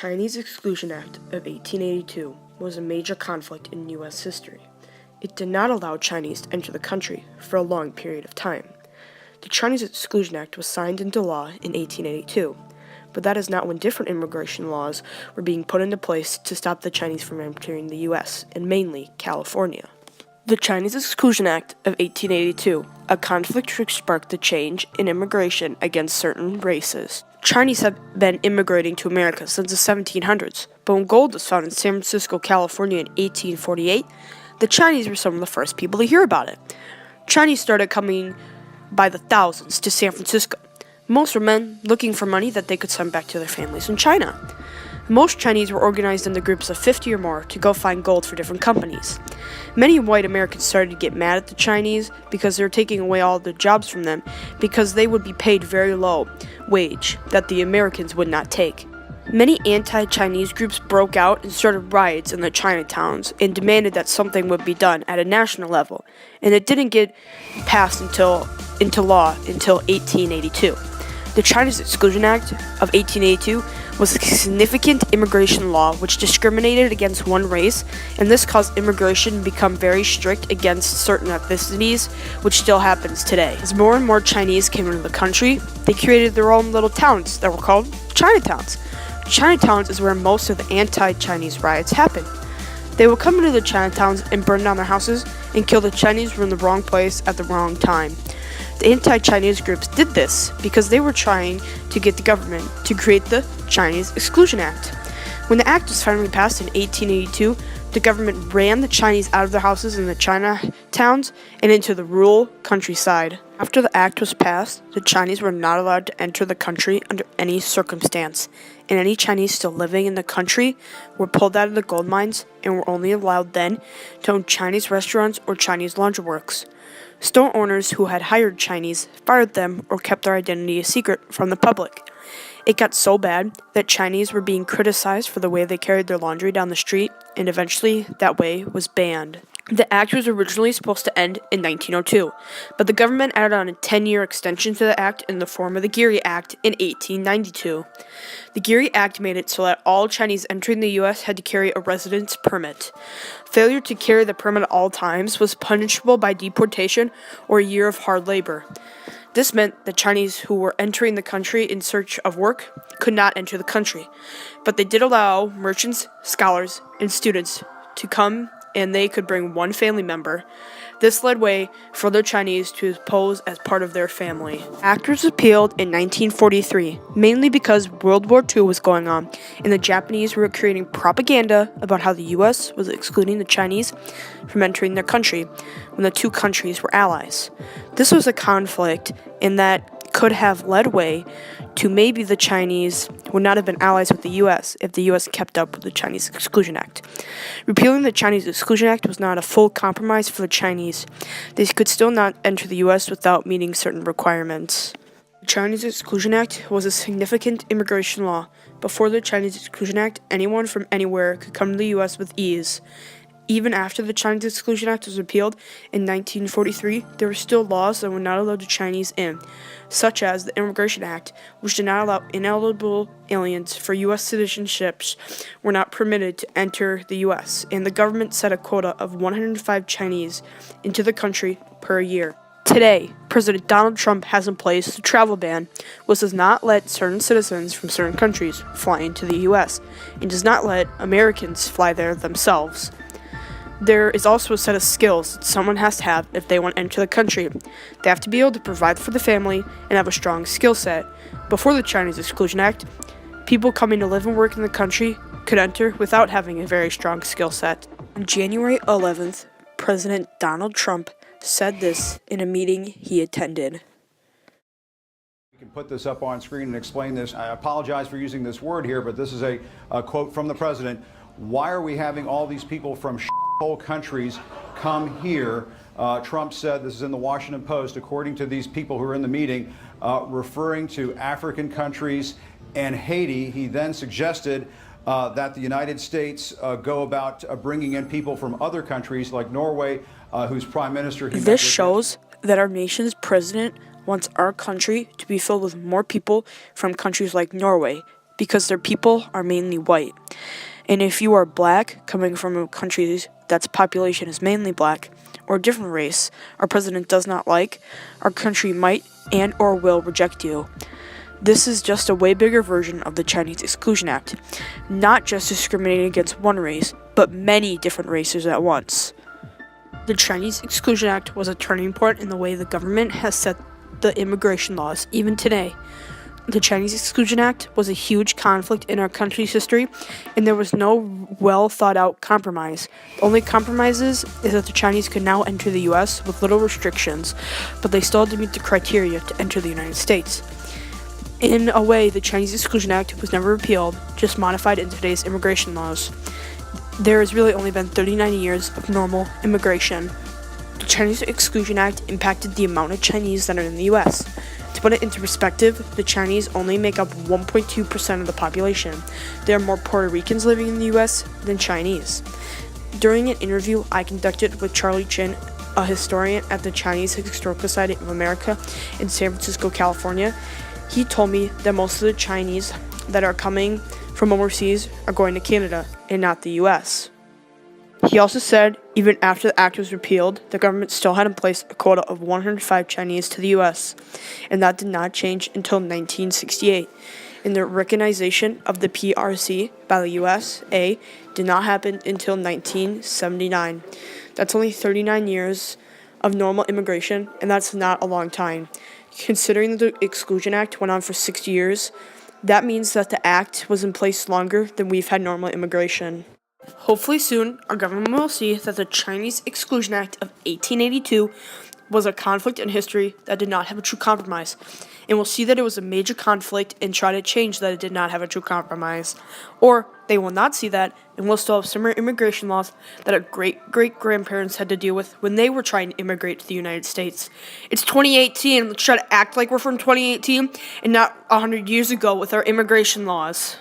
Chinese Exclusion Act of 1882 was a major conflict in U.S. history. It did not allow Chinese to enter the country for a long period of time. The Chinese Exclusion Act was signed into law in 1882, but that is not when different immigration laws were being put into place to stop the Chinese from entering the U.S., and mainly California. The Chinese Exclusion Act of 1882, a conflict which sparked the change in immigration against certain races. Chinese have been immigrating to America since the 1700s, but when gold was found in San Francisco, California in 1848, the Chinese were some of the first people to hear about it. Chinese started coming by the thousands to San Francisco. Most were men looking for money that they could send back to their families in China. Most Chinese were organized into groups of 50 or more to go find gold for different companies. Many white Americans started to get mad at the Chinese because they were taking away all the jobs from them because they would be paid very low wage that the Americans would not take. Many anti-Chinese groups broke out and started riots in the Chinatowns and demanded that something would be done at a national level, and it didn't get passed into law until 1882. The Chinese Exclusion Act of 1882 was a significant immigration law which discriminated against one race, and this caused immigration to become very strict against certain ethnicities, which still happens today. As more and more Chinese came into the country, they created their own little towns that were called Chinatowns. Chinatowns is where most of the anti-Chinese riots happen. They would come into the Chinatowns and burn down their houses and kill the Chinese who were in the wrong place at the wrong time. The anti-Chinese groups did this because they were trying to get the government to create the Chinese Exclusion Act. When the act was finally passed in 1882, the government ran the Chinese out of their houses in the Chinatowns and into the rural countryside. After the act was passed, the Chinese were not allowed to enter the country under any circumstance, and any Chinese still living in the country were pulled out of the gold mines and were only allowed then to own Chinese restaurants or Chinese laundry works. Store owners who had hired Chinese fired them or kept their identity a secret from the public. It got so bad that Chinese were being criticized for the way they carried their laundry down the street, and eventually that way was banned. The act was originally supposed to end in 1902, but the government added on a 10-year extension to the act in the form of the Geary Act in 1892. The Geary Act made it so that all Chinese entering the U.S. had to carry a residence permit. Failure to carry the permit at all times was punishable by deportation or a year of hard labor. This meant that Chinese who were entering the country in search of work could not enter the country, but they did allow merchants, scholars, and students to come, and they could bring one family member. This led way for the Chinese to pose as part of their family. Act was repealed in 1943, mainly because World War II was going on, and the Japanese were creating propaganda about how the U.S. was excluding the Chinese from entering their country when the two countries were allies. This was a conflict, and that could have led way to maybe the Chinese would not have been allies with the U.S. if the U.S. kept up with the Chinese Exclusion Act. Repealing the Chinese Exclusion Act was not a full compromise for the Chinese. They could still not enter the U.S. without meeting certain requirements. The Chinese Exclusion Act was a significant immigration law. Before the Chinese Exclusion Act, anyone from anywhere could come to the U.S. with ease. Even after the Chinese Exclusion Act was repealed in 1943, there were still laws that would not allow the Chinese in, such as the Immigration Act, which did not allow ineligible aliens for U.S. citizenships were not permitted to enter the U.S., and the government set a quota of 105 Chinese into the country per year. Today, President Donald Trump has in place the travel ban, which does not let certain citizens from certain countries fly into the U.S., and does not let Americans fly there themselves. There is also a set of skills that someone has to have if they want to enter the country. They have to be able to provide for the family and have a strong skill set. Before the Chinese Exclusion Act, people coming to live and work in the country could enter without having a very strong skill set. On January 11th, President Donald Trump said this in a meeting he attended. We can put this up on screen and explain this. I apologize for using this word here, but this is a quote from the president. Why are we having all these people from whole countries come here? Trump said, this is in the Washington Post, according to these people who are in the meeting, referring to African countries and Haiti. He then suggested that the United States go about bringing in people from other countries like Norway, whose prime minister... This shows that our nation's president wants our country to be filled with more people from countries like Norway, because their people are mainly white. And if you are black, coming from a country that's population is mainly black, or a different race our president does not like, our country might and or will reject you. This is just a way bigger version of the Chinese Exclusion Act, not just discriminating against one race, but many different races at once. The Chinese Exclusion Act was a turning point in the way the government has set the immigration laws, even today. The Chinese Exclusion Act was a huge conflict in our country's history, and there was no well thought out compromise. The only compromises is that the Chinese could now enter the US with little restrictions, but they still had to meet the criteria to enter the United States. In a way, the Chinese Exclusion Act was never repealed, just modified in today's immigration laws. There has really only been 39 years of normal immigration. The Chinese Exclusion Act impacted the amount of Chinese that are in the US. To put it into perspective, the Chinese only make up 1.2% of the population. There are more Puerto Ricans living in the US than Chinese. During an interview I conducted with Charlie Chin, a historian at the Chinese Historical Society of America in San Francisco, California, he told me that most of the Chinese that are coming from overseas are going to Canada and not the US. He also said even after the act was repealed, the government still had in place a quota of 105 Chinese to the US, and that did not change until 1968. And the recognition of the PRC by the USA did not happen until 1979. That's only 39 years of normal immigration, and that's not a long time. Considering that the Exclusion Act went on for 60 years, that means that the act was in place longer than we've had normal immigration. Hopefully soon, our government will see that the Chinese Exclusion Act of 1882 was a conflict in history that did not have a true compromise, and we'll see that it was a major conflict and try to change that it did not have a true compromise. Or they will not see that, and we'll still have similar immigration laws that our great-great-grandparents had to deal with when they were trying to immigrate to the United States. It's 2018, let's try to act like we're from 2018 and not 100 years ago with our immigration laws.